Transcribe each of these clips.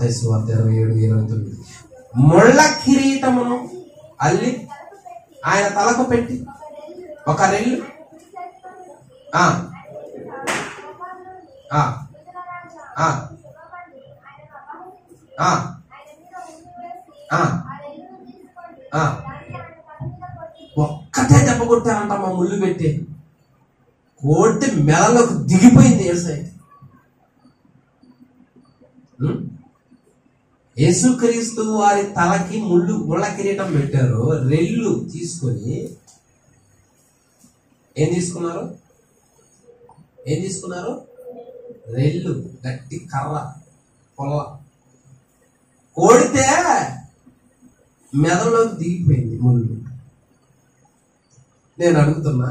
మత్తయి సువార్త 27:29. ముళ్ళ కిరీటమును అల్లి ఆయన తలకు పెట్టి ఒక రెల్లు ఒక్కటే దెబ్బ కొట్టారంట మా ముళ్ళు పెట్టి కోటి మెడలోకి దిగిపోయింది యేసయ్య. యేసుక్రీస్తు వారి తలకి ముళ్ళ కిరీటం పెట్టారు. రెల్లు తీసుకొని ఏం తీసుకున్నారు? రెల్లు, గట్టి కర్ర, పొల్ల కోడితే మెదడులోకి దిగిపోయింది ముళ్ళు. నేను అడుగుతున్నా,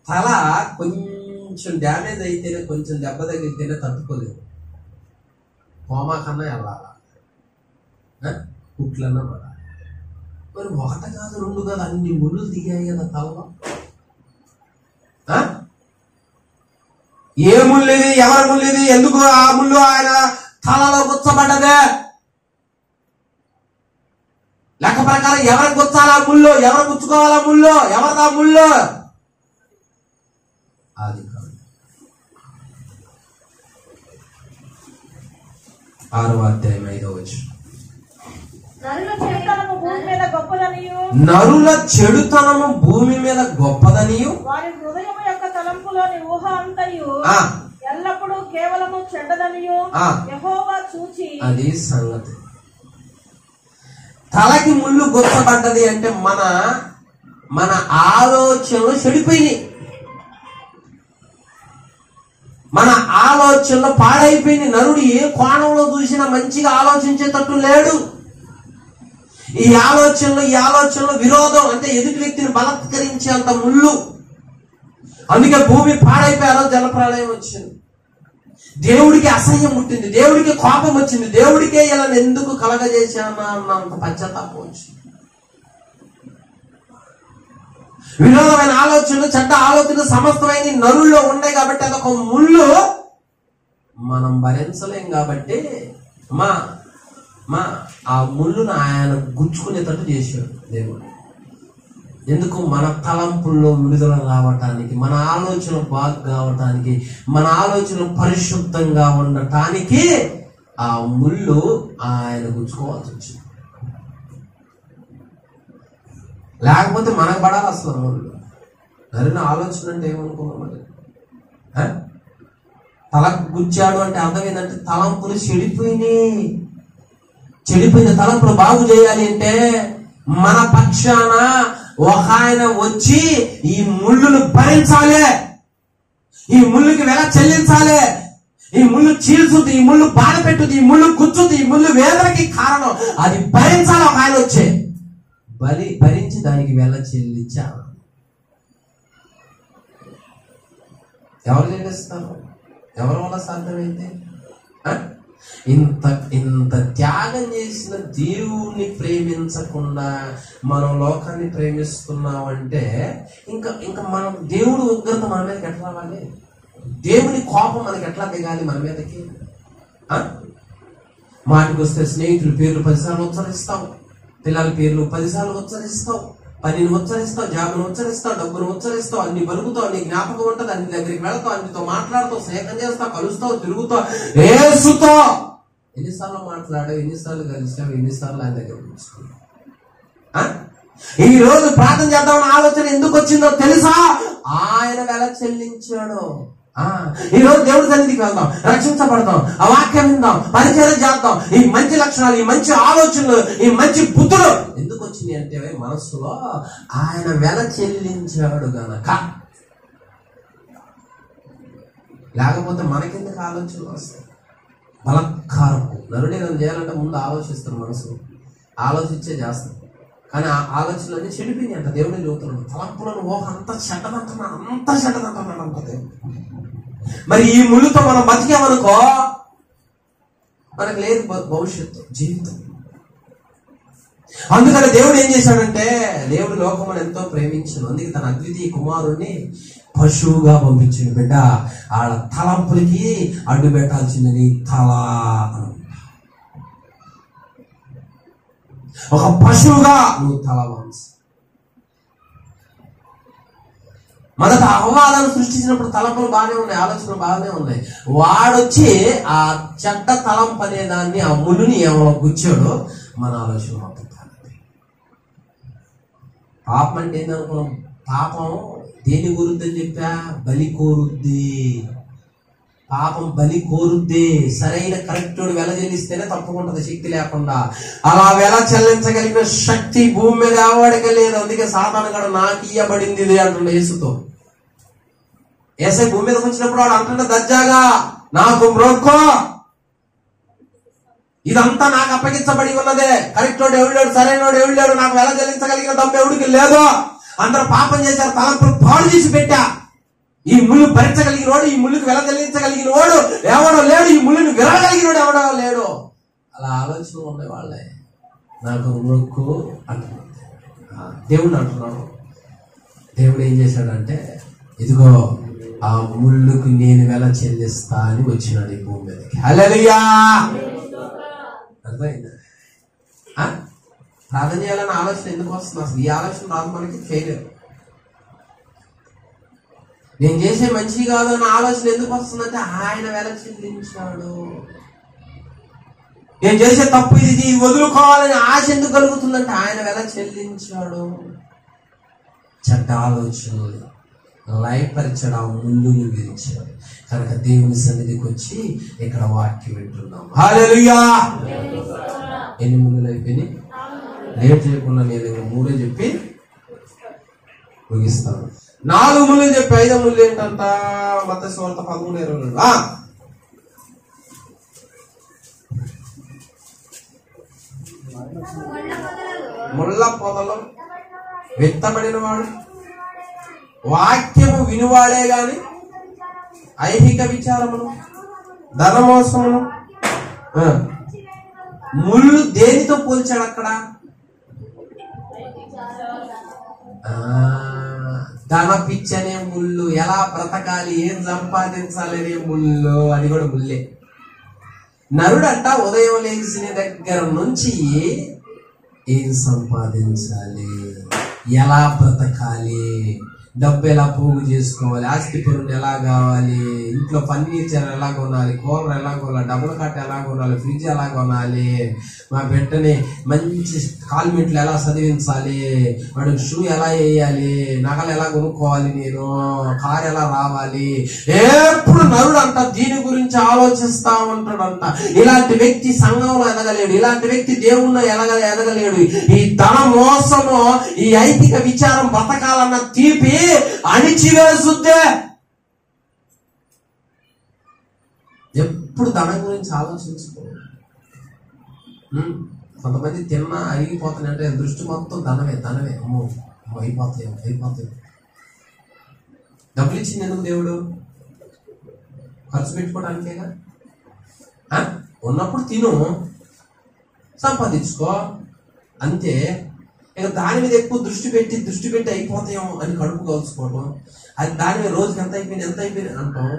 తల కొంచెం డ్యామేజ్ అయితేనే, కొంచెం దెబ్బ తగిలితేనే తట్టుకోలేదు. హోమా కన్నా వెళ్ళాలా, కుట్లన్నా పడాలి. మరి ఒకటి కాదు, రెండు కాదు, అన్ని ముళ్ళు దిగాయి కదా తలలో. ఏ ముళ్ళు ఇది? ఎవరి ముళ్ళు ఇది? ఎందుకు ఆ ముళ్ళు ఆయన తలలో గుచ్చబడ్డదే? లెక్క ప్రకారం ఎవరికి గుచ్చాలా ముళ్ళు? ఎవరు గుచ్చుకోవాలా ముళ్ళు? ఎవరిదా ముళ్ళు? అది కాదు. 6వ అధ్యాయం 5వ వచనం. నరుల చెడుతనము భూమి మీద గొప్పదనియు వారి హృదయం యొక్క తలంపులోని ఊహ అంతయు ఎల్లప్పుడూ కేవలము చెడ్డదనియు యెహోవా చూచి. అది సంగతి. తలకి ముళ్ళు గుచ్చబడ్డది అంటే మన ఆలోచనలు చెడిపోయినాయి, మన ఆలోచనలు పాడైపోయినాయి. నరుడు ఏ కోణంలో చూసినా మంచిగా ఆలోచించేటట్టు లేడు. ఈ ఆలోచనలు విరోధం, అంటే ఎదుటి వ్యక్తిని బలత్కరించేంత ముళ్ళు. అందుకే భూమి పాడైపోయారో జలప్రళయం వచ్చింది. దేవుడికి అసహ్యం పుట్టింది, దేవుడికి కోపం వచ్చింది, దేవుడికే ఇలా ఎందుకు కలగజేశానా అన్నంత పశ్చాత్తాపం వచ్చింది. విరోధమైన ఆలోచనలు, చెడ్డ ఆలోచనలు సమస్తమైన నరుల్లో ఉన్నాయి కాబట్టి అదొక ముళ్ళు. మనం భరించలేం కాబట్టి ఆ ముళ్ళును ఆయన గుచ్చుకునేటట్టు చేశాడు దేవుడు. ఎందుకు? మన తలంపుల్లో విడుదల రావటానికి, మన ఆలోచన బాగా కావటానికి, మన ఆలోచన పరిశుద్ధంగా ఉండటానికి ఆ ముళ్ళు ఆయన గుచ్చుకోవాల్సి వచ్చింది. లేకపోతే మనకు పడాలి అసలు ముళ్ళు. నరిన ఆలోచన అంటే ఏమనుకున్నామండి? తలకు గుచ్చాడు అంటే అర్థం ఏంటంటే తలంపులు చెడిపోయిన తలంపులు బాగు చేయాలి అంటే మన పక్షాన ఒక ఆయన వచ్చి ఈ ముళ్ళును భరించాలి, ఈ ముళ్ళుకి వెల చెల్లించాలి, ఈ ముళ్ళు చీల్చుద్ది, ఈ ముళ్ళు బాధ పెట్టుద్ది, ఈ ముళ్ళు గుచ్చుద్ది, ఈ ముళ్ళు వేదనకి కారణం, అది భరించాలి. ఒక ఆయన వచ్చే భరించి దానికి వెల చెల్లించాలి. ఎవరు చెల్లిస్తారు? ఎవరి వల్ల సాధ్యమైంది? ఇంత త్యాగం చేసిన దేవుణ్ణి ప్రేమించకుండా మనం లోకాన్ని ప్రేమిస్తున్నామంటే ఇంకా మనం దేవుడు ఉగ్రత మన మీదకి ఎట్లా రావాలి? దేవుని కోపం మనకి ఎట్లా దిగాలి మన మీదకి? మాటికి వస్తే స్నేహితుల పేర్లు 10 సార్లు ఉచ్చరిస్తాం, పిల్లల పేర్లు 10 సార్లు ఉచ్చరిస్తాం, పనిని ఉచ్చరిస్తావు, జాబును ఉచ్చరిస్తావు, డబ్బును ఉచ్చరిస్తావు, అన్ని పలుకుతావు, నీ జ్ఞాపకం ఉంటుంది, అన్ని దగ్గరికి వెళ్తావు, అన్నితో మాట్లాడుతావు, స్నేహం చేస్తావు, కలుస్తావు, తిరుగుతావు, ఏసుతావు. ఎన్నిసార్లు మాట్లాడావు, ఎన్నిసార్లు కలిసావు, ఎన్నిసార్లు ఆయన దగ్గర కూర్చున్నావు? ఈ రోజు ప్రార్థన చేద్దామన్న ఆలోచన ఎందుకు వచ్చిందో తెలుసా? ఆయన వెల చెల్లించాడు. ఈ రోజు దేవుడి సన్నిధికి వెళ్దాం, రక్షించబడతాం, ఆ వాక్యం విందాం, పరిచయం చేద్దాం. ఈ మంచి లక్షణాలు, ఈ మంచి ఆలోచనలు, ఈ మంచి బుద్ధులు ఎందుకు వచ్చినాయి అంటే మనస్సులో ఆయన వెల చెల్లించాడు గనక. లేకపోతే మనకెందుకు ఆలోచనలు వస్తాయి? బలత్కారము. నరుడే నన్ను చేయాలంటే ముందు ఆలోచిస్తాను, మనసు ఆలోచించే చేస్తాను. కానీ ఆ ఆలోచనలన్నీ చెడిపోయినాయి అంట. దేవుడిని చెబుతున్నాడు, తలంపులను అంత చెడ్డదంటున్నాడు అంట దేవుడు. మరి ఈ ముళ్ళుతో మనం బతికామనుకో మనకు లేదు భవిష్యత్తు, జీవితం. అందుకని దేవుడు ఏం చేశాడంటే, దేవుడు లోకమును ఎంతో ప్రేమించను, అందుకే తన అద్వితీయ కుమారుణ్ణి పశువుగా పంపించింది. బిడ్డ, వాళ్ళ తలంపులకి అడ్డు పెట్టాల్సింది నీ తల. ఒక పశువుగా నువ్వు తల వంశం. మొదట అవ్వాలను సృష్టించినప్పుడు తలంపులు బాగానే ఉన్నాయి, ఆలోచనలు బాగానే ఉన్నాయి. వాడొచ్చి ఆ చెడ్డ తలంపు అనే దాన్ని, ఆ ముళ్ళుని ఏమో గుచ్చాడు, మన ఆలోచన మొత్తం. పాపం అంటే ఏందనుకున్నాం? పాపం దేని కోరుద్దని చెప్పా? బలి కోరుద్ది. పాపం బలి కోరుద్ది. సరైన కరెక్ట్ వెల చెల్లిస్తేనే తప్పుకుంటది, శక్తి లేకుండా. అలా వెల చెల్లించగలిగిన శక్తి భూమి మీద ఎవడికి లేదు. అందుకే సాతాను కూడా నాకు ఇయ్యబడింది అంటుండే యేసుతో. యేసయ్య భూమి మీదకి వచ్చినప్పుడు వాడు అంటుండే దర్జాగా, నాకు మ్రొక్కో, ఇదంతా నాకు అప్పగించబడి ఉన్నదే. కరెక్ట్ వాడు ఎవడు లేడు, సరైన వాడు ఎవడు లేడు, నాకు వెల చెల్లించగలిగిన దమ్ము ఎవడికి లేదు. అందరూ పాపం చేశారు, తలంపులు పాడు చేసి పెట్టా. ఈ ముళ్ళు భరించగలిగిన వాడు, ఈ ముళ్ళుకి వెల చెల్లించగలిగిన వాడు ఎవడో లేడు, ఈ ముళ్ళుని విరగలిగిన వాడు ఎవడో లేడు. అలా ఆలోచనలు ఉండే వాళ్ళే నాకు మొక్కు అంటున్నాడు. దేవుడు అంటున్నాడు. దేవుడు ఏం చేశాడంటే, ఇదిగో ఆ ముళ్ళుకు నేను వెల చెల్లిస్తా అని వచ్చినాడు ఈ భూమి మీదకి. హల్లెలూయా. అర్థమైందా? ప్రార్థన చేయాలన్న ఆలోచన ఎందుకు వస్తుంది అసలు? ఈ ఆలోచన రాదు మనకి, ఫెయిల్యూర్. నేను చేసే మంచి కాదు అన్న ఆలోచన ఎందుకు వస్తుందంటే, ఆయన వెల చెల్లించాడు. నేను చేసే తప్పు ఇది వదులుకోవాలని ఆశ ఎందుకు కలుగుతుందంటే, ఆయన వెల చెల్లించాడు. చెడ్డ ఆలోచనలు లయపరిచాడు, ఆ ముందుని విరిచాడు. కనుక దేవుని సన్నిధికి వచ్చి ఇక్కడ వాక్యం వింటున్నాం. హల్లెలూయా. ఎన్ని ముందులు అయిపోయినాయి? లేట్ చేయకుండా నేను 3 చెప్పి ముగిస్తాను. 4 ముళ్ళు చెప్పి 5వ ముళ్ళు ఏంటంట? మత్తయి సువార్త 13:22. ముళ్ళ పొదలో విత్తబడిన వాడు, వాక్యము వినువాడే గాని ఐహిక విచారమును, ధనమోసమును. ముళ్ళు దేనితో పోల్చాడు అక్కడ? ధన పిచ్చనే ముళ్ళు, ఎలా బ్రతకాలి, ఏం సంపాదించాలనే ముళ్ళు, అది కూడా ముళ్ళే. నరుడంట ఉదయం లేచిన దగ్గర నుంచి ఏం సంపాదించాలి, ఎలా బ్రతకాలి, డబ్బు ఎలా పోగు చేసుకోవాలి, ఆస్తి పరుడు ఎలా కావాలి, ఇంట్లో ఫర్నిచర్ ఎలా కొనాలి, కూలర్ ఎలా కొనాలి, డబ్బుల కట్ట ఎలా కొనాలి, ఫ్రిడ్జ్ ఎలా కొనాలి, మా బిడ్డని మంచి కాల్మెంట్లు ఎలా చదివించాలి, వాడికి షూ ఎలా వేయాలి, నగలు ఎలా కొనుక్కోవాలి, నేను కారు ఎలా రావాలి, ఎప్పుడు నరుడు అంట దీని గురించి ఆలోచిస్తా ఉంటాడంట. ఇలాంటి వ్యక్తి సంఘంలో ఎదగలేడు, ఇలాంటి వ్యక్తి దేవుణ్ణి ఎదగలేడు. ఈ ధన మోసము, ఈ ఐహిక విచారం బ్రతకాలన్న తీపి అణిచివేసుద్దే. ఎప్పుడు ధనం గురించి ఆలోచించుకో. కొంతమంది తిన్నా అరిగిపోతానంటే దృష్టి మొత్తం ధనమే. అమ్మో అయిపోతాయి. డబ్బులు ఇచ్చింది ఎందుకు దేవుడు? ఖర్చు పెట్టుకోవడానికేగా. ఉన్నప్పుడు తిను, సంపాదించుకో, అంతే. ఇక దాని మీద ఎక్కువ దృష్టి పెట్టి అయిపోతాం అని కడుపు కాల్చుకోవడం, అది దాని మీద రోజుకి ఎంత అయిపోయింది అంటాం.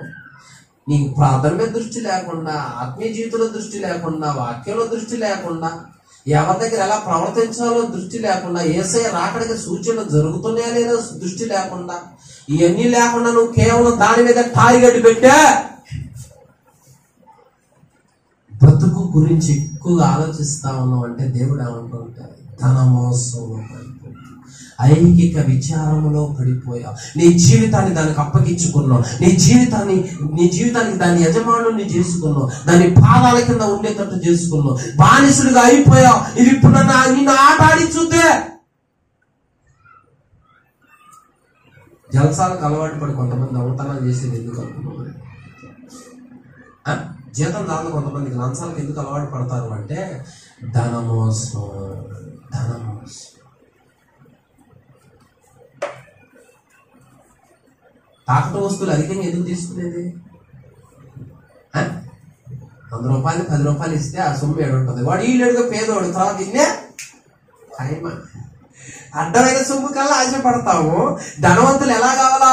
నీకు ప్రార్థన మీద దృష్టి లేకుండా, ఆత్మీయ జీవితంలో దృష్టి లేకుండా, వాక్యంలో దృష్టి లేకుండా, ఎవరి దగ్గర ఎలా ప్రవర్తించాలో దృష్టి లేకుండా, యేసయ్య రాకడికి సూచనలు జరుగుతున్నాయా లేదా దృష్టి లేకుండా, ఇవన్నీ లేకుండా నువ్వు కేవలం దాని మీద టార్గెట్ పెట్టే బ్రతుకు గురించి ఎక్కువగా ఆలోచిస్తా ఉన్నావు అంటే దేవుడు ఏమంటూ ఉంటారు? ధనమోసంలో పడిపోయావు, ఐహిక విచారములో పడిపోయావు, నీ జీవితాన్ని దానికి అప్పగించుకున్నావు, నీ జీవితానికి దాని యజమానుని చేసుకున్నావు, దాని పాదాల కింద ఉండేటట్టు చేసుకున్నావు, బానిసుడిగా అయిపోయావు. ఇది ఇప్పుడు నిన్ను ఆట ఆడించుద్దే. జల్సాలకు అలవాటు పడి కొంతమంది దొంగతనాలు చేసేది ఎందుకు అనుకున్నావు? జీతం దాని కొంతమందికి లంచాలకు ఎందుకు అలవాటు పడతారు అంటే ధనమోసం. తాకట్టు వస్తువులు అధికంగా ఎందుకు తీసుకునేది? 100 రూపాయలు 10 రూపాయలు ఇస్తే ఆ సొమ్ము ఏడు ఉంటుంది. వాడు ఈలేడుగా పేదవాడు, తర్వాత ఇన్నే ఖైమా. అడ్డమైన సొమ్ము కల్లా ఆశపడతాము. ధనవంతులు ఎలా కావాలా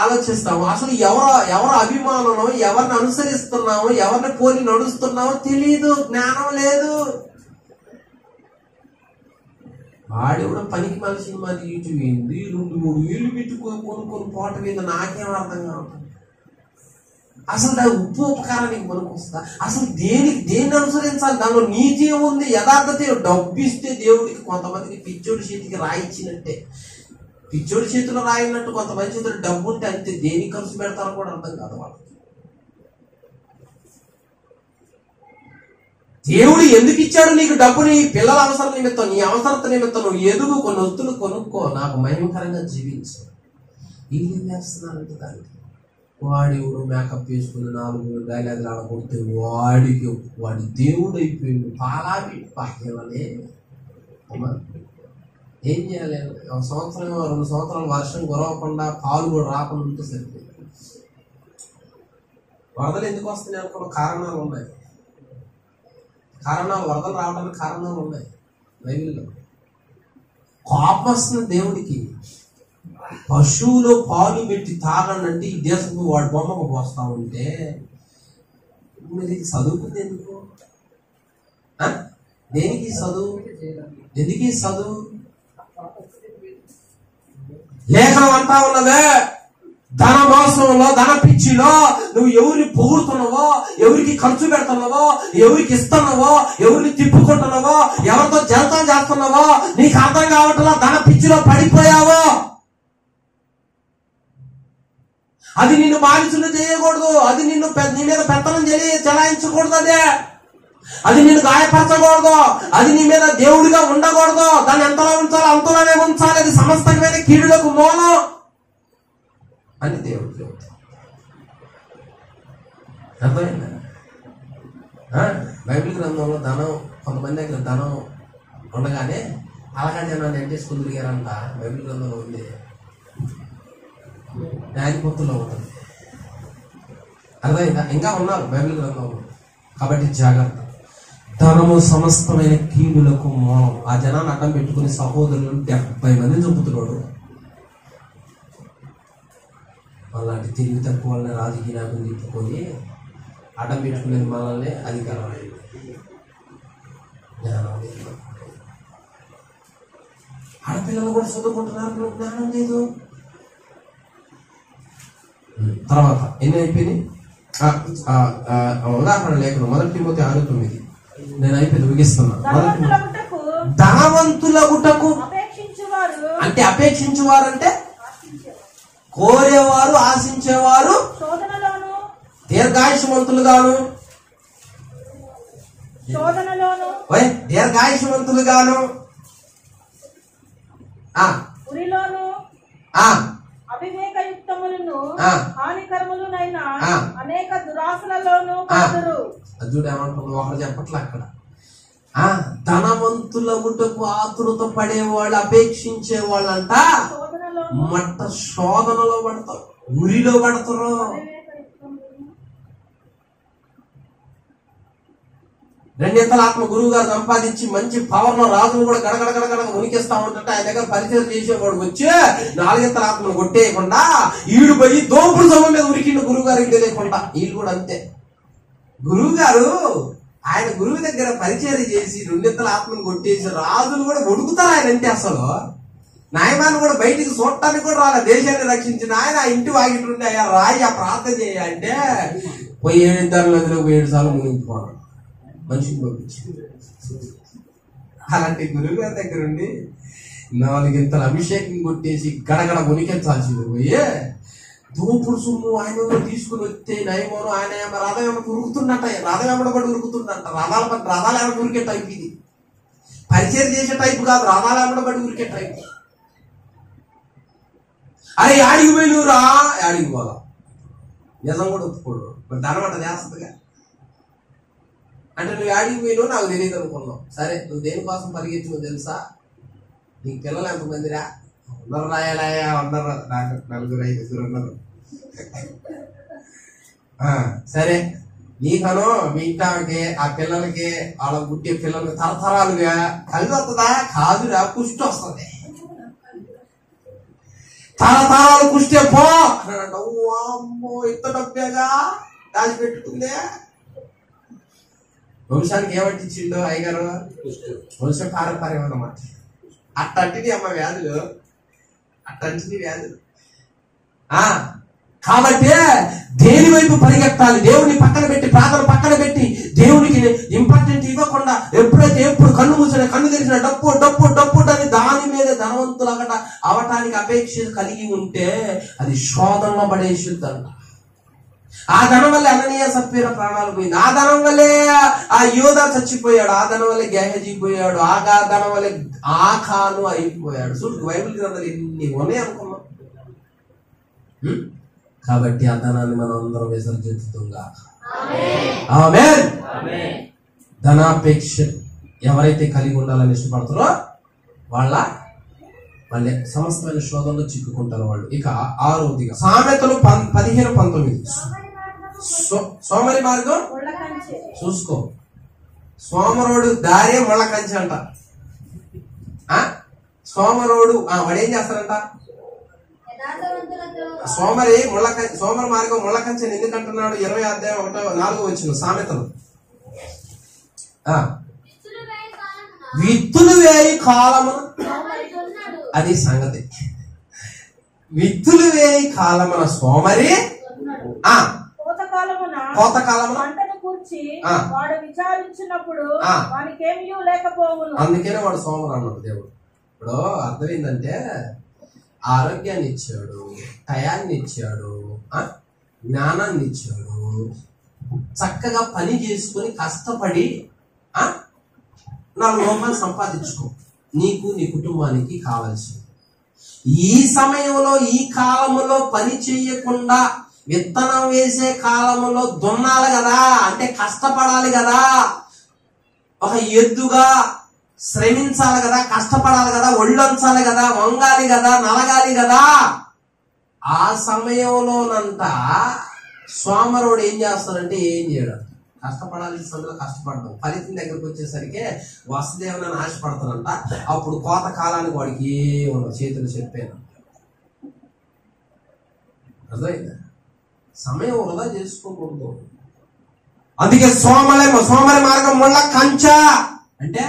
ఆలోచిస్తాము. అసలు ఎవరు అభిమానం, ఎవరిని అనుసరిస్తున్నాము, ఎవరిని పోలి నడుస్తున్నామో తెలియదు, జ్ఞానం లేదు. వాడు కూడా పనికి మనిషి మాది ఇటు ఏంది 2-3 వేలు కొనుక్కొని పోట మీద నాకేం అర్థం కావట్లేదు. అసలు దాని ఉపకారానికి మనకు వస్తా? అసలు దేన్ని అనుసరించాలి? దానిలో నీతి ఉంది, యథార్థత. డబ్బు ఇస్తే దేవుడికి కొంతమందికి పిచ్చోడి చేతికి రాయిచ్చినట్టే. పిచ్చోడి చేతిలో రాయినట్టు కొంతమంది చేతిలో డబ్బు ఉంటే అంతే. దేనికి ఖర్చు పెడతారో కూడా అర్థం కాదు వాళ్ళకి. దేవుడు ఎందుకు ఇచ్చాడు నీకు డబ్బుని? పిల్లల అవసరం నిమిత్తం, నీ అవసరత నిమిత్తం. నువ్వు ఎదుగు, కొన్ని వస్తువులు కొనుక్కో, నాకు మహిమకరంగా జీవించు. వీళ్ళు ఏం చేస్తున్నారంటే దానికి వాడివుడు మేకప్ వేసుకుని 4 డైలాగులు ఆడకొడితే వాడి దేవుడు అయిపోయింది. పాలాపి పాకేవలే అమ్మా. ఏం చేయాలి? 1 సంవత్సరం 2 సంవత్సరాలు వర్షం కురవకుండా పాలు కూడా రాకుండా ఉంటే సరిపోయింది. వరదలు ఎందుకు వస్తున్నాయి అనుకున్న కారణాలు ఉన్నాయి. వరదలు రావడానికి కారణాలు ఉన్నాయి బైబిల్లో. కోపం వస్తుంది దేవుడికి. పశువులో పాలు పెట్టి తాగండి ఈ దేశపు వాడి బొమ్మకు పోస్తా ఉంటే మీరు చదువుకుంది ఎందుకు? దేనికి చదువు? ఎందుకు ఈ చదువు? లేఖనం అంటా ఉన్నదే, ధన మోసంలో, ధన పిచ్చిలో నువ్వు ఎవరిని పొగుడుతున్నావో, ఎవరికి ఖర్చు పెడుతున్నావో, ఎవరికి ఇస్తున్నావో, ఎవరిని తిప్పుకుంటున్నావో, ఎవరితో జలతం చేస్తున్నావో నీకు అర్థం కావట్లా. ధన పిచ్చిలో పడిపోయావో. అది నిన్ను బానిసలు చేయకూడదు. అది నీ మీద పెత్తనం చెలాయించకూడదు. అది నిన్ను గాయపరచకూడదు. అది నీ మీద దేవుడిగా ఉండకూడదు. దాన్ని ఎంతలో ఉంచాలో అంతలోనే ఉంచాలి. అది సమస్తమైన కీడులకు మూలం అని దేవుడు చెబుతాడు. అర్థమైందా? బైబిల్ గ్రంథంలో ధనం, కొంతమంది దగ్గర ధనం ఉండగానే అలాగా జనాన్ని ఏం చేసుకుని తిరిగారంట. బైబిల్ గ్రంథంలో ఉంది, న్యాయపత్తుల్లో ఉంటుంది. అర్థమైందా? ఇంకా ఉన్నారు బైబిల్ గ్రంథంలో. కాబట్టి జాగ్రత్త. ధనము సమస్తమైన కీడులకు మూలం. ఆ జనాన్ని అడ్డం పెట్టుకుని సహోదరులు 70 మందిని చంపుతున్నాడు. అలాంటి తెలివి తక్కువ వాళ్ళని రాజకీయాలను తిప్పుకొని అడ్డం పెట్టుకునేది మనల్ని అధికారం అయింది. జ్ఞానం లేదు. ఆడపిల్లలు కూడా చదువుకుంటున్నారు, జ్ఞానం లేదు. తర్వాత ఎన్ని అయిపోయింది? ఉదాహరణ లేఖనం 1 తిమోతి 6:9. నేను అయిపోయింది, ముగిస్తున్నా. ధనవంతులగుటకు అంటే అపేక్షించువారు అంటే కోరేవారు, ఆశించేవారు, దీర్ఘాయుష్మంతులుగాను దీర్ఘాయుష్మంతులుగాను అవివేకయుక్తములను హానికరములనైన అనేక దురాశలలోను ఏమంటున్నా ఒకరు చెప్పట్లే అక్కడ. ధనవంతులగుటకు ఆతురత పడేవాళ్ళు, అపేక్షించే వాళ్ళంట మట్ట శోధనలో పడతారు, ఉరిలో పడతారు. రెండింతల ఆత్మ గురువు గారు సంపాదించి మంచి పవర్ లో రాజును కూడా గడగడ ఉనికిస్తా ఉంటే ఆయన దగ్గర పరిచయం చేసేవాడు వచ్చి 4 ఆత్మను కొట్టేయకుండా ఈడు పోయి దోపుడు సొమ్ము మీద ఉరికిండు గురువు గారికి తెలియకుండా. వీళ్ళు కూడా అంతే. గురువు గారు ఆయన గురువు దగ్గర పరిచయం చేసి 2 ఆత్మను కొట్టేసి రాజులు కూడా వణుకుతారు ఆయన అంటే. అసలు నాయమాన్ని కూడా బయటికి చూడటానికి కూడా రాలే. దేశాన్ని రక్షించిన ఆయన ఇంటి వాగిట్లుండి అయ్యా రాయి ఆ ప్రార్థన చేయ అంటే పోయి 7 నదిలో 7 సార్లు మునిగిపోవడం మనిషిని పంపించింది. అలాంటి గురువు గారి దగ్గర ఉండి 4 అభిషేకం కొట్టేసి గడగడ మునికెంచాల్సింది పోయి దూపుడు సొమ్ము ఆయన తీసుకుని వస్తే నయమోను ఆయన రథం ఏమన్నా ఉరుకుతున్నట్ట, రథం ఏమన్నా కూడా ఉరుకుతున్నట్ట. రథాలు ఏమన్నా ఉరికే టైప్. ఇది పరిచయం చేసే టైపు కాదు, రథాలు ఏమన్నా బట్టి ఉరికే టైప్. అరే యాడికి పోయినవురా, యాడికి పోదా నిజం కూడా ఒప్పుకోడు. మరి ధనం అంట చేస్తుందిగా. అంటే నువ్వు యాడికి పోయినావు నాకు తెలియదు అనుకున్నావు. సరే నువ్వు దేనికోసం పరిగెత్తినో తెలుసా? నీకు పిల్లలు ఎంతమందిరా? ఉన్నారు రాయాలయా, ఉన్నారు, నాకు 4-5 ఉన్నారు. సరే నీకను మీ ఇంటానికి ఆ పిల్లలకి వాళ్ళ పుట్టే పిల్లలకి తరతరాలుగా కలిసి వస్తుందా? కాదురా, కుష్టి వస్తుంది. తరతరాలు కుష్టే పో అన్నాడు. అమ్మో, ఇంత డబ్బేగా దాచిపెట్టుకుందే. వంశానికి ఏమంటించిండు అయ్యగారు? వంశం పారంపర్యం అన్నమాట. అట్టంటిది అమ్మ వ్యాధులు, అట్టంటిది వ్యాధులు. కాబట్టి దేని వైపు పరిగెత్తాలి? దేవుని పక్కన పెట్టి, ప్రార్థన పక్కన పెట్టి, దేవునికి ఇంపార్టెంట్ ఇవ్వకుండా ఎప్పుడు కన్ను మూసిన కన్ను తెరిచిన డప్పు డప్పు డప్పు అని దాని మీద ధనవంతులు అవటానికి అపేక్ష కలిగి ఉంటే అది శోధనలో పడేసిద్దంట. ఆ ధనం వల్లే అననీయ సప్పీరా ప్రాణాలు పోయింది. ఆ ధనం వల్లే ఆ యోధా చచ్చిపోయాడు. ఆ ధనం వల్లే గెహజీ పోయాడు. ఆ ధనం వల్లే ఆఖాను అయిపోయాడు. చూడు, బైబిల్ గ్రంథాలు ఎన్ని ఉన్నాయి అనుకున్నాం. కాబట్టి ఆ ధనాన్ని మనం అందరం విసర్జించుతుందా? ఆమేన్. ధనాపేక్ష ఎవరైతే కలిగి ఉండాలని ఇష్టపడతారో వాళ్ళ సమస్తమైన శోధనలో చిక్కుకుంటారు వాళ్ళు. ఇక 6వదిగా సామెతలు 15:19. సోమరి మార్గం చూసుకో. సోమరోడు దారే ముళ్ళ కంచె అంట. సోమరోడు వాడేం చేస్తారంట? సోమరి మార్గం ముళ్ళ కంచెని ఎందుకంటున్నాడు? 20వ అధ్యాయం 4వ వచనం సామెతలు. విత్తులు వేయి కాలమున, అది సంగతి. విత్తులు వేయి కాలమున సోమరి కోతకాలమున పంటను కూర్చి వాడు విచారించినప్పుడు వానికేమీ లేకపోవును. అందుకనే వాడు సోమరు అన్నాడు దేవుడు. ఇప్పుడు అర్థం ఏంటంటే ఆరోగ్యాన్ని ఇచ్చాడు, టయాన్ని ఇచ్చాడు, జ్ఞానాన్ని ఇచ్చాడు. చక్కగా పని చేసుకుని కష్టపడి 4 రూపాయలు సంపాదించుకో, నీకు నీ కుటుంబానికి కావాల్సింది. ఈ సమయంలో ఈ కాలంలో పని చేయకుండా విత్తనం వేసే కాలంలో దున్నాలి కదా, అంటే కష్టపడాలి కదా, ఒక ఎద్దుగా శ్రమించాలి కదా, కష్టపడాలి కదా, ఒళ్ళొంచాలి కదా, వంగాలి కదా, నలగాలి కదా. ఆ సమయంలోనంత సోమరుడు ఏం చేస్తాడంటే ఏం చేయడం, కష్టపడాల్సిన సమయంలో కష్టపడడం, ఫలితం దగ్గరకు వచ్చేసరికి వసుదేవుని ఆశపడతానంట. అప్పుడు కోత కాలానికి వాడికి ఏమన్నా చేతులు చెప్పాను. అర్థమైందా? సమయం వృధా చేసుకోకూడదు. అందుకే సోమరి మార్గం ముళ్ళ కంచె అంటే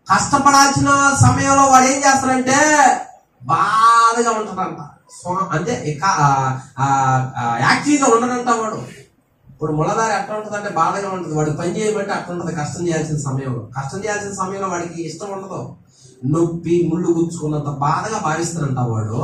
కష్టపడాల్సిన సమయంలో వాడు ఏం చేస్తాడంటే బాధగా ఉంటాడంట. అంటే యాక్టివ్గా ఉండడంట వాడు. ఇప్పుడు ముళ్ళదారి ఎట్లా ఉంటుంది అంటే బాధగా ఉంటుంది. వాడికి పని చేయమంటే అట్లా ఉంటుంది. కష్టం చేయాల్సిన సమయంలో వాడికి ఇష్టం ఉండదు. నొప్పి ముళ్ళు గుచ్చుకున్నంత బాధగా భావిస్తాడంట వాడు.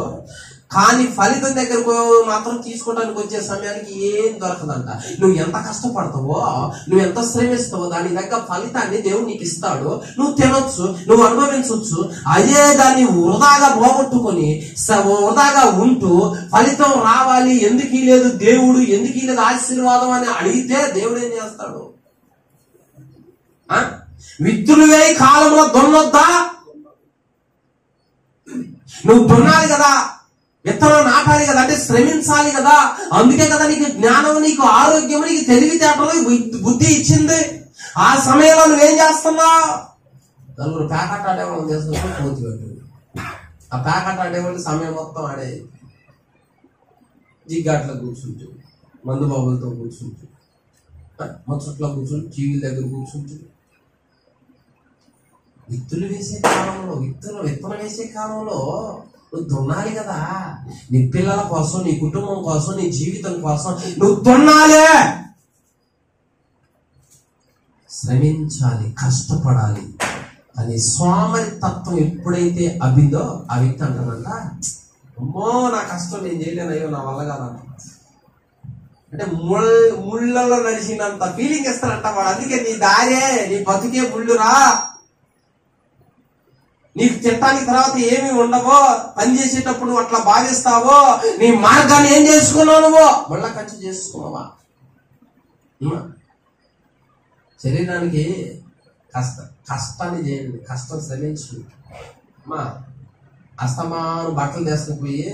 కానీ ఫలితం దగ్గరకు మాత్రం తీసుకోవడానికి వచ్చే సమయానికి ఏం దొరకదంట. నువ్వు ఎంత కష్టపడతావో, నువ్వు ఎంత శ్రమిస్తావో దాని దగ్గర ఫలితాన్ని దేవుడు నీకు ఇస్తాడు. నువ్వు తినొచ్చు, నువ్వు అనుభవించవచ్చు. అదే దాన్ని వృధాగా పోగొట్టుకొని వృధాగా ఉంటూ ఫలితం రావాలి, ఎందుకు లేదు దేవుడు, ఎందుకు లేదు ఆశీర్వాదం అని అడిగితే దేవుడు ఏం చేస్తాడు? విత్తులు వేయి కాలంలో దున్నొద్దా? నువ్వు దున్నాలి కదా, విత్తనం నాటాలి కదా, అంటే శ్రమించాలి కదా. అందుకే కదా నీకు జ్ఞానం, నీకు ఆరోగ్యం, నీకు తెలివితేటలు, బుద్ధి ఇచ్చింది. ఆ సమయంలో నువ్వేం చేస్తున్నావు? నలుగురు ప్యాకెట్ ఆడేవాళ్ళు చేస్తున్నా పోతు పెట్టింది. ఆ ప్యాకెట్ ఆడేవాళ్ళు సమయం మొత్తం ఆడే జిగ్గాట్లో కూర్చుంటూ, మందు బాబులతో కూర్చుంటూ, ముచ్చట్లో కూర్చుంటూ, టీవీల దగ్గర కూర్చుంటూ. విత్తులు వేసే కాలంలో, విత్తనం వేసే కాలంలో నువ్వు దున్నాలి కదా. నీ పిల్లల కోసం, నీ కుటుంబం కోసం, నీ జీవితం కోసం నువ్వు దున్నాలి, శ్రమించాలి, కష్టపడాలి. అని సోమరి తత్వం ఎప్పుడైతే అబ్బిందో ఆ వ్యక్తి అంటానంట, అమ్మో నా కష్టం నేను చేయలేను, అయ్యో నా వల్ల కాదంట. అంటే ముళ్ళలో నడిచినంత ఫీలింగ్ ఇస్తారంట వాడు. అందుకే నీ దారే, నీ బతుకే ముళ్ళురా, నీకు తినటానికి తర్వాత ఏమి ఉండవో, పని చేసేటప్పుడు అట్లా భావిస్తావో, నీ మార్గాన్ని ఏం చేసుకున్నావు? నువ్వు ముళ్ళ కంచె చేసుకున్నావా? శరీరానికి కష్టాన్ని చేయండి, కష్టం శ్రమించు. అమ్మా అస్తమాను బట్టలు తీసుకుపోయి,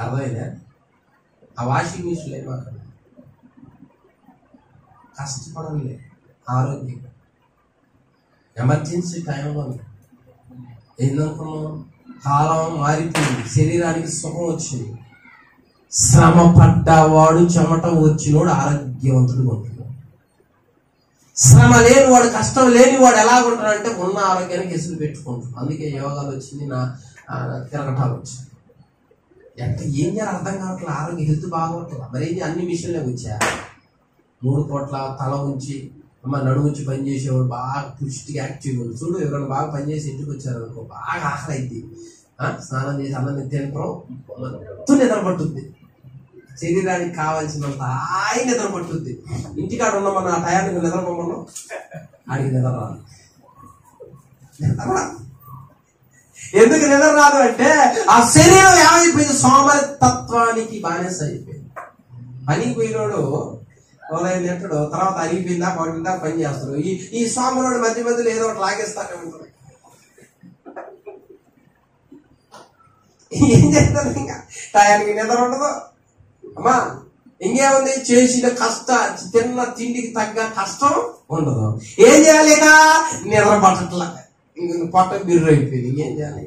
అర్థమైందా? ఆ వాషింగ్ మిషన్ ఏమో కష్టపడాలి. ఆరోగ్యం ఎమర్జెన్సీ టైంలో ఏందనుకున్నాం, కాలం మారిపోయింది, శరీరానికి సుఖం వచ్చింది. శ్రమ పడ్డవాడు, చెమట వచ్చినోడు ఆరోగ్యవంతుడు ఉంటున్నాడు. శ్రమ లేనివాడు, కష్టం లేనివాడు ఎలాగుంటాడంటే ఉన్న ఆరోగ్యానికి ఎసులు పెట్టుకుంటాడు. అందుకే యోగాలు వచ్చింది, నా తిరగటాలు వచ్చింది. అంటే ఏం చేయాలి అర్థం కావట్లేదు. ఆరోగ్య హెల్త్ బాగోట్లేదు. మరి ఏం అన్ని మిషన్లే వచ్చా. 3 పూట్ల తల ఉంచి నడుము వచ్చి పని చేసేవాడు బాగా పుష్టిగా యాక్టివ్గా ఉంది. చూడు, ఎవరైనా బాగా పనిచేసి ఇంటికి వచ్చారనుకో, బాగా ఆకలి అయింది, స్నానం చేసి అన్నం తినడం మొత్తం నిద్ర పట్టుద్ది. శరీరానికి కావాల్సినంత ఆయన నిద్ర పట్టుద్ది. ఇంటికాడ ఉన్నామన్న ఆ టయానికి నిద్రపోమన్నా ఆడికి నిద్ర రాదు. ఎందుకు నిద్ర రాదు అంటే ఆ శరీరం ఏమైపోయింది, సోమరి తత్వానికి బానిస అయిపోయింది. పనికి పోయినోడు ఉదయం తింటాడు, తర్వాత అరిగిపోయిందా పడుతుందా పని చేస్తాడు. ఈ సోమరుడు మధ్య మధ్యలో ఏదో ఒకటి లాగేస్తానే ఉంటాడు. ఏం చేస్తాడు, ఇంకా టయానికి నిద్ర ఉండదు. అమ్మా ఇంకేముంది, చేసిన తిన్న తిండికి తగ్గ కష్టం ఉండదు. ఏం చేయాలి, ఇక నిద్ర పట్టట్లా, ఇంక పొట్ట బిర్రు అయిపోయింది. ఇంకేం చేయాలి,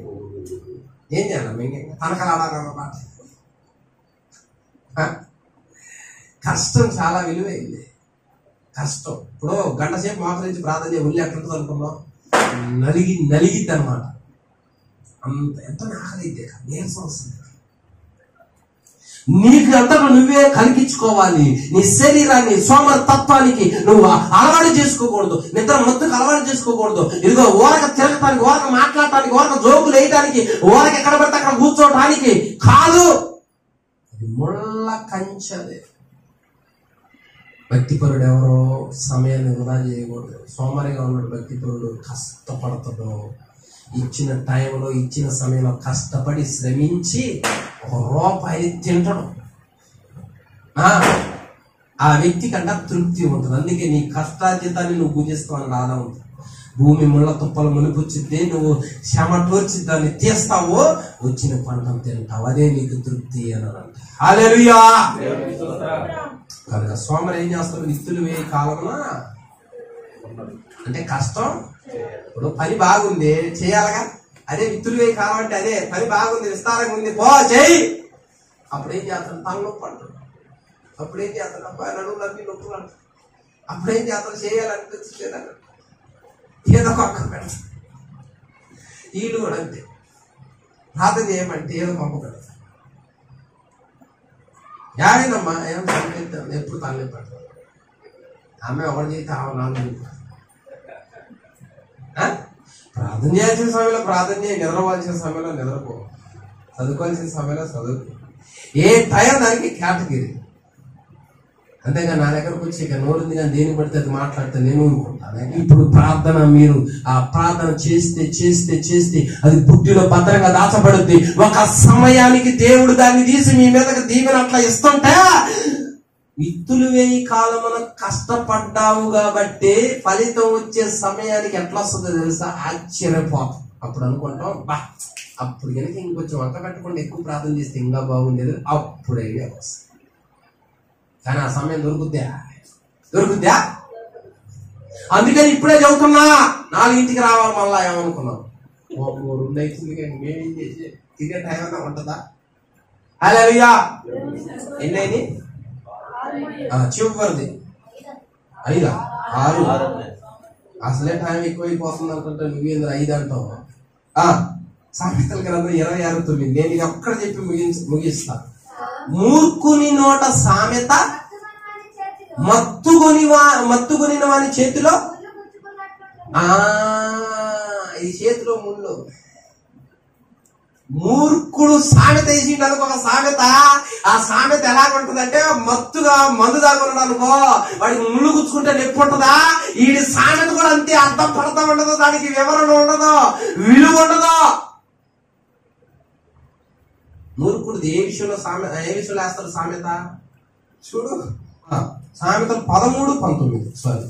ఏం చేయాలి, తనకలాడాలన్నమాట. కష్టం చాలా విలువైంది. కష్టం ఇప్పుడు గంట సేపు మోకరించి ప్రార్థన చేసి ఒళ్ళు ఎట్లుంటుంది అనుకున్నాం, నలిగిద్ది అనమాట. అంత ఎంత ఆకలిద్దే, నీరసం వస్తుంది. నీకు అంతటా నువ్వే కలిగించుకోవాలి. నీ శరీరాన్ని సోమర తత్వానికి నువ్వు అలవాటు చేసుకోకూడదు. నిద్ర మొత్తుకు అలవాటు చేసుకోకూడదు. ఇదిగో ఊరక తిరగటానికి, ఊరక మాట్లాడటానికి, ఊరక జోకులు వేయటానికి, ఊరక ఎక్కడ పడితే అక్కడ కూర్చోటానికి కాదు. అది ముళ్ళ కంచెదే. భక్తిపరుడు ఎవరో సమయాన్ని వృధా చేయకూడదు. సోమరిగా ఉన్నాడు భక్తిపరుడు, కష్టపడతాడు. ఇచ్చిన టైంలో, ఇచ్చిన సమయంలో కష్టపడి శ్రమించి 1 రూపాయి తింటాడు. ఆ వ్యక్తి కంటే తృప్తి ఉంటుంది. అందుకే నీ కష్టార్జితాన్ని నువ్వు భుజిస్తావని రాదా ఉంటుంది. భూమి ముళ్ళ తుప్పలు మునిపొచ్చిద్ది, నువ్వు చెమటోర్చి దాన్ని తీస్తావు, వచ్చిన పంటను తింటావు, అదే నీకు తృప్తి అని అంట. హల్లెలూయా. కనుక సోమరు ఏం చేస్తారు, విత్తులు వేయ కాలమున అంటే కష్టం. ఇప్పుడు పని బాగుంది చేయాలగా, అదే విత్తులు వేయ కాలం అంటే అదే పని బాగుంది, విస్తారంగా ఉంది, పో చేయి. అప్పుడేం చేస్తాను, తలనొప్పి అంటాడు. అప్పుడేం చేస్తాను, అబ్బాయి నడువులు అన్ని నొప్పులు అంటాడు. అప్పుడేం చేస్తాను, చేయాలనిపించలేదని ఏదో పక్క పెడతాడు. వీళ్ళు కూడా అంతే, ప్రార్థన చేయమంటే ఏదో పంప పెడతారు. యావేనమ్మా ఏమో తలపెడతాను, ఎప్పుడు తలనే పెడతాను. ఆమె ఎవరు చేస్తే ప్రార్థన చేయాల్సిన సమయంలో ప్రార్థన చేయి, నిద్రపోవాల్సిన సమయంలో నిద్రపో, చదువుకోవాల్సిన సమయంలో చదువుకో. ఏ టైం దానికి కేటగిరీ. అంతేగా నా దగ్గరకు వచ్చి ఇక నోరుంది కానీ దేని పడితే అది మాట్లాడితే నేను ఊరుకుంటాను. ఇప్పుడు ప్రార్థన, మీరు ఆ ప్రార్థన చేస్తే చేస్తే చేస్తే అది బుద్ధిలో భద్రంగా దాచబడుద్ది. ఒక సమయానికి దేవుడు దాన్ని తీసి మీ మీదకి దీవెన అట్లా ఇస్తుంటే, విత్తులు వేయి కాలమున కష్టపడ్డావు కాబట్టి ఫలితం వచ్చే సమయానికి ఎట్లా వస్తుందో తెలుసా, ఆశ్చర్యపోతాం. అప్పుడు అనుకుంటాం, బా అప్పుడు కనుక ఇంకొంచెం వంక పెట్టకుండా ఎక్కువ ప్రార్థన చేస్తే ఇంకా బాగుండేది, అప్పుడు ఐడియా వస్తుంది. కానీ ఆ సమయం దొరుకుద్దా? అందుకని ఇప్పుడే చదువుతున్నా, 4ంటికి రావాలి. మళ్ళా ఏమనుకున్నాం, 2 అవుతుంది కానీ మేమేం చేసి తినే టైం అన్నా ఉంటుందా? హల్లెలూయా. ఎన్నైంది చివరిది 5, 6. అసలే టైం ఎక్కువైపోతుంది అనుకుంటా, నువ్వేంద్ర 5 అంటావు. సామెతల గ్రంథం 26:9. నేను ఇది ఒక్కడ చెప్పి ముగిస్తా. మూర్ఖుని నోట సామెత, మత్తుకొని వాని చేతిలో, ఈ చేతిలో ముళ్ళు. మూర్ఖుడు సామెత వేసిండు అనుకో, ఒక సామెత. ఆ సామెత ఎలాగుంటదంటే, మత్తుగా మందు దాగున్నాడు అనుకో, వాడికి ముళ్ళు గుచ్చుకుంటే నొప్పి ఉంటుందా? ఈ సామెత కూడా అంతే, అర్థం పడతా ఉండదు, దానికి వివరణ ఉండదు, విలువ ఉండదు. మూర్ఖుడు ఏ విషయంలో వేస్తారు సామెత చూడు. సామెతలు 13:19. సారీ,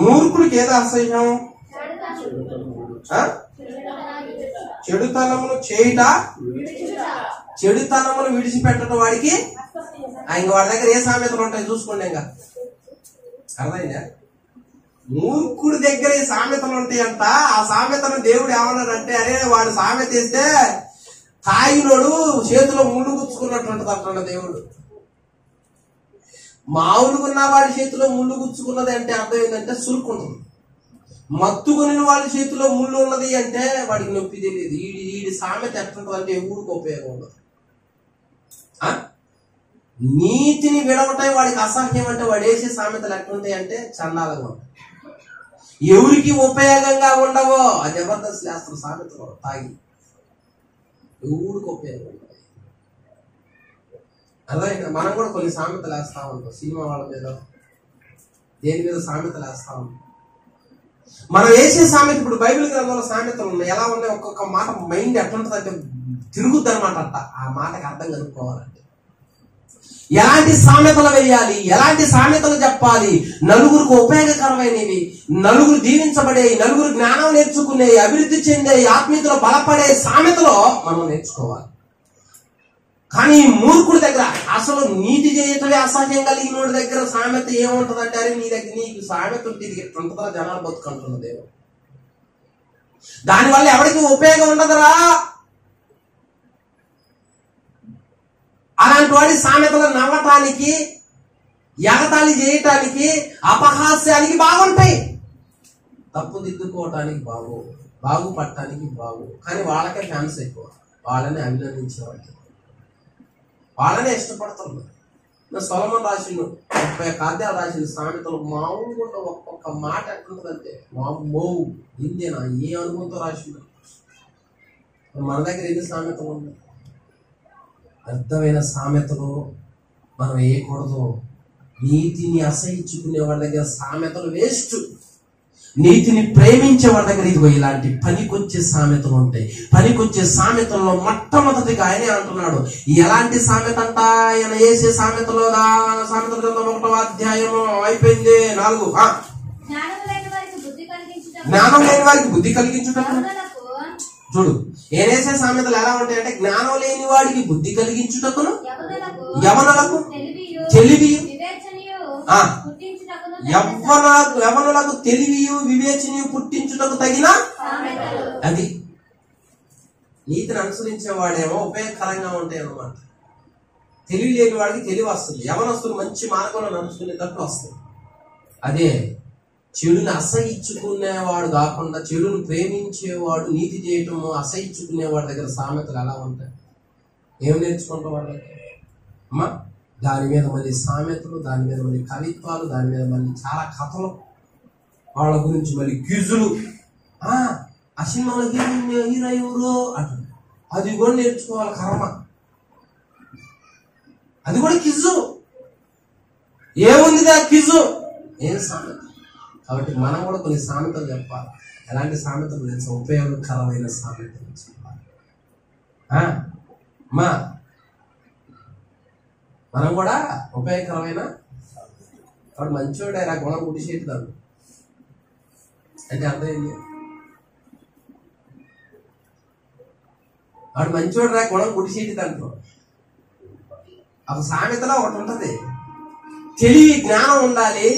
మూర్ఖుడికి ఏదో అసహ్యం, చెడుతనమును చేయుట, చెడుతనమును విడిచిపెట్టడం వాడికి. ఇంక వాడి దగ్గర ఏ సామెతలు ఉంటాయి చూసుకోండి. ఇంకా అర్థమైందా? మూర్ఖుడి దగ్గర ఈ సామెతలు ఉంటాయంట. ఆ సామెతను దేవుడు ఏమన్నాడంటే, అరే వాడు సామెత ఇస్తే తాగినోడు చేతిలో ముళ్ళు గుచ్చుకున్నట్టు అంటున్నాడు దేవుడు. మామూలుగా ఉన్న వాడి చేతిలో ముళ్ళు గుచ్చుకున్నది అంటే అర్థం ఏంటంటే సురుకుంటుంది. మత్తుకుని వాడి చేతిలో ముళ్ళు ఉన్నది అంటే వాడికి నొప్పి తెలియదు. ఈడి సామెత ఎట్లుంటుంది అంటే ఊరికి ఉపయోగం ఉండదు. నీతిని విడవటాయి వాడికి అసహ్యం అంటే వాడు వేసే సామెతలు ఎట్లుంటాయి అంటే చండాలంగా ఉంటాయి. ఎవరికి ఉపయోగంగా ఉండవో అది జబర్దస్త్ చేస్తారు సామెతలు తాగి. ఎవరికి ఉపయోగం ఉండదు. అదే మనం కూడా కొన్ని సామెతలు వేస్తా ఉంటాం. సినిమా వాళ్ళ మీద, దేని మీద సామెతలు వేస్తా ఉంటాం. మనం వేసే సామెత ఇప్పుడు బైబిల్ గ్రంథంలో సామెతలు ఉన్నాయి. ఎలా ఉన్నాయి? ఒక్కొక్క మాట మైండ్ ఎట్లుంటుంది అంటే తిరుగుద్ది అనమాట. అంట ఆ మాటకి అర్థం కనుక్కోవాలంటే ఎలాంటి సామెతలు వేయాలి, ఎలాంటి సామెతలు చెప్పాలి, నలుగురికి ఉపయోగకరమైనవి, నలుగురు దీవించబడే, నలుగురు జ్ఞానం నేర్చుకునే, అభివృద్ధి చెందే, ఆత్మీయతలో బలపడే సామెతలో మనం నేర్చుకోవాలి. కానీ మూర్ఖుడి దగ్గర, అసలు నీతి చేయటమే అసహ్యం కలిగిన వాడి దగ్గర సామెత ఏముంటదంటే, అరే నీ దగ్గర నీకు సామెత ఉంటే ఇది ఉంటుందా జనాలు బతుకుంటున్నది. దానివల్ల ఎవరికి ఉపయోగం ఉండదురా. అలాంటి వాడి సామెతలు నవ్వటానికి, ఎగతాళి చేయటానికి, అపహాస్యానికి బాగుంటాయి. తప్పు దిద్దుకోవటానికి బాగుపడటానికి బాగు. కానీ వాళ్ళకే ఫ్యాన్స్ ఎక్కువ. వాళ్ళని అభినందించేవాళ్ళు, వాళ్ళనే ఇష్టపడుతున్నారు. సొలొమోను రాసిన 30 కాద్యాలు రాసిన సామెతలు మామూలుగా ఒక్కొక్క మాట ఎట్లుంటుందంటే మామూ ఇందేనా ఏ అనుభవంతో రాసిందో. మన దగ్గర ఎన్ని సామెతలు ఉన్నాయి? అర్థమైన సామెతలు మనం వేయకూడదు. నీతిని అసహించుకునే వాళ్ళ దగ్గర సామెతలు వేస్ట్. నీతిని ప్రేమించే వాళ్ళ దగ్గర ఇదిగో ఇలాంటి పనికొచ్చే సామెతలు ఉంటాయి. పనికొచ్చే సామెతల్లో మొట్టమొదటిగా ఆయనే అంటున్నాడు. ఎలాంటి సామెత అంట? ఆయన వేసే సామెతలో సామెతల గ్రంథం 1వ అధ్యాయము అయిపోయింది 4. జ్ఞానం లేని వారికి బుద్ధి కలిగించుట. చూడు, ఏనేసే సామెతలు ఎలా ఉంటాయంటే, జ్ఞానం లేని వాడికి బుద్ధి కలిగించుటకును, యవనులకు తెలివియు, యవనులకు తెలివియు వివేచనయు పుట్టించుటకు తగిన. అది నీతిని అనుసరించేవాడేమో ఉపయోగకరంగా ఉంటాయి అన్నమాట. తెలివి లేని వాడికి తెలివి వస్తుంది. యవనస్తులు మంచి మార్గంలో నడుచుకునేటట్టు వస్తుంది. అదే చెడుని అసహించుకునేవాడు కాకుండా చెడును ప్రేమించేవాడు, నీతి చేయటము అసహించుకునేవాడి దగ్గర సామెతలు ఎలా ఉంటాయి? ఏం నేర్చుకుంటాం వాళ్ళ దగ్గర? అమ్మా, దాని మీద మళ్ళీ సామెతలు, దాని మీద మళ్ళీ కవిత్వాలు, దాని మీద మళ్ళీ చాలా కథలు, వాళ్ళ గురించి మళ్ళీ క్విజులు. ఆ సినిమాలో హీరో ఎవరు అటు అది కూడా నేర్చుకోవాలి. కర్మ, అది కూడా క్విజు. ఏముంది క్విజు? ఏం సామెత? కాబట్టి మనం కూడా కొన్ని సామెతలు చెప్పాలి. ఎలాంటి సామెతలు తెలుసు? ఉపయోగకరమైన సామెతలు చెప్పాలి. మనం కూడా ఉపయోగకరమైన. వాడు మంచోడే రా, గుణం గుడిసేటి దాన్ని అంటే అర్థమైంది. వాడు మంచోడు రా, గుణం గుడిసేటి దాంట్లో ఒక సామెతలో ఒకటి ఉంటది. తెలివి జ్ఞానం ఉండాలి,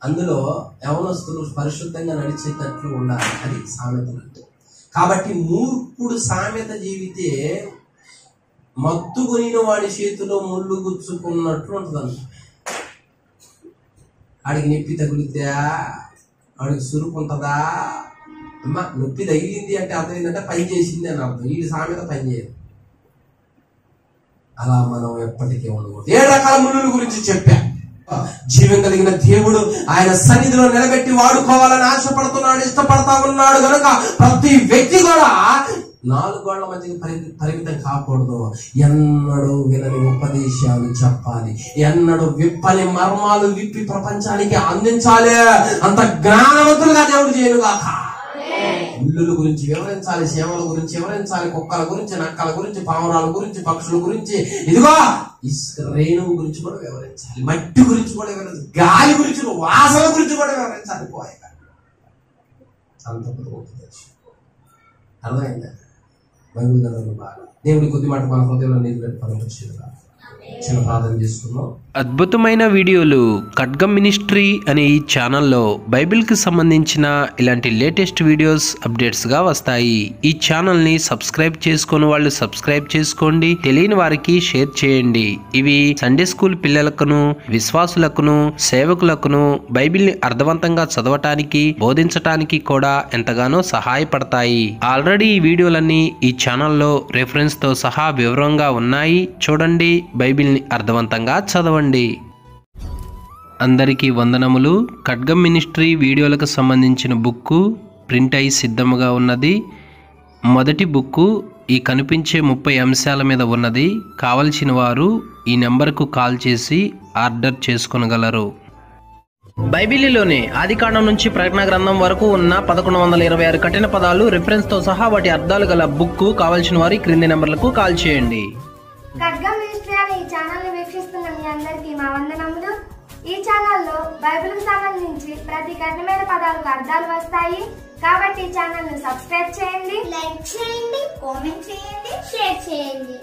అందులో యవనస్తులు పరిశుద్ధంగా నడిచేటట్లు ఉండాలి. అది సామెతలు అంటే. కాబట్టి మూర్ఖుడు సామెత జీవితే మత్తుకుని వాడి చేతిలో ముళ్ళు గుచ్చుకున్నట్లు ఉంటుందంట. ఆడికి నొప్పి తగులుద్దా, ఆడికి సురుకుంటుందా? అమ్మ, నొప్పి తగిలింది అంటే అర్థం ఏంటంటే పని చేసింది అని అర్థం. వీడి సామెత పని చేయదు. అలా మనం ఎప్పటికీ ఉండకూడదు. 7 రకాల ముళ్ళుల గురించి చెప్పా. జీవం కలిగిన దేవుడు ఆయన సన్నిధిలో నిలబెట్టి వాడుకోవాలని ఆశపడుతున్నాడు, ఇష్టపడతా ఉన్నాడు. కనుక ప్రతి వ్యక్తి కూడా 4 గోళ్ల మధ్యకి పరిమితం కాకూడదు. ఎన్నడూ వినని ఉపదేశాలు చెప్పాలి, ఎన్నడూ విప్పని మర్మాలు విప్పి ప్రపంచానికి అందించాలి. అంత జ్ఞానవంతులుగా దేవుడు చేయనుగాక. ముళ్ళుల గురించి వివరించాలి, సేవల గురించి వివరించాలి, కుక్కల గురించి, నక్కల గురించి, పావురాల గురించి, పక్షుల గురించి, ఇదిగో రేణువు గురించి కూడా వివరించాలి, మట్టి గురించి కూడా వివరించాలి, గాలి గురించి, వాసన గురించి కూడా వివరించాలి. పోయాక అంత అర్థమైందా? బైబిల్ గ్రంథంలో బాగా దేవుని కొద్ది మాట మన హృదయంలో నీరు పరమపరిచేదిగా చిన్న ప్రార్థన చేసుకున్నాం. అద్భుతమైన వీడియోలు ఖడ్గం మినిస్ట్రీ అనే ఈ ఛానల్లో బైబిల్కి సంబంధించిన ఇలాంటి లేటెస్ట్ వీడియోస్ అప్డేట్స్గా వస్తాయి. ఈ ఛానల్ని సబ్స్క్రైబ్ చేసుకొని వాళ్ళు సబ్స్క్రైబ్ చేసుకోండి, తెలియని వారికి షేర్ చేయండి. ఇవి సండే స్కూల్ పిల్లలకును, విశ్వాసులకును, సేవకులకును బైబిల్ని అర్థవంతంగా చదవటానికి, బోధించటానికి కూడా ఎంతగానో సహాయపడతాయి. ఆల్రెడీ ఈ వీడియోలన్నీ ఈ ఛానల్లో రెఫరెన్స్తో సహా వివరంగా ఉన్నాయి. చూడండి, బైబిల్ని అర్థవంతంగా చదవండి. అందరికీ వందనములు. ఖడ్గం మినిస్ట్రీ వీడియోలకు సంబంధించిన బుక్కు ప్రింట్ అయి సిద్ధముగా ఉన్నది. మొదటి బుక్కు ఈ కనిపించే 30 అంశాల మీద ఉన్నది. కావలసిన వారు ఈ నెంబర్కు కాల్ చేసి ఆర్డర్ చేసుకొనగలరు. బైబిల్లోనే ఆదికాండం నుంచి ప్రకటన గ్రంథం వరకు ఉన్న 1126 కఠిన పదాలు రెఫరెన్స్తో సహా వాటి అర్థాలు గల బుక్కు కావలసిన వారు ఈ క్రింది నెంబర్లకు కాల్ చేయండి. ఖడ్గం మినిస్ట్రీ అనే ఈ ఛానల్ ని వీక్షిస్తున్న మీ అందరికీ మా వందనములు. ఈ ఛానల్లో బైబిల్ కు సంబంధించి ప్రతి కఠినమైన పదాలకు అర్థాలు వస్తాయి. కాబట్టి ఈ ఛానల్ ని సబ్స్క్రైబ్ చేయండి, లైక్ చేయండి, కామెంట్ చేయండి, షేర్ చేయండి.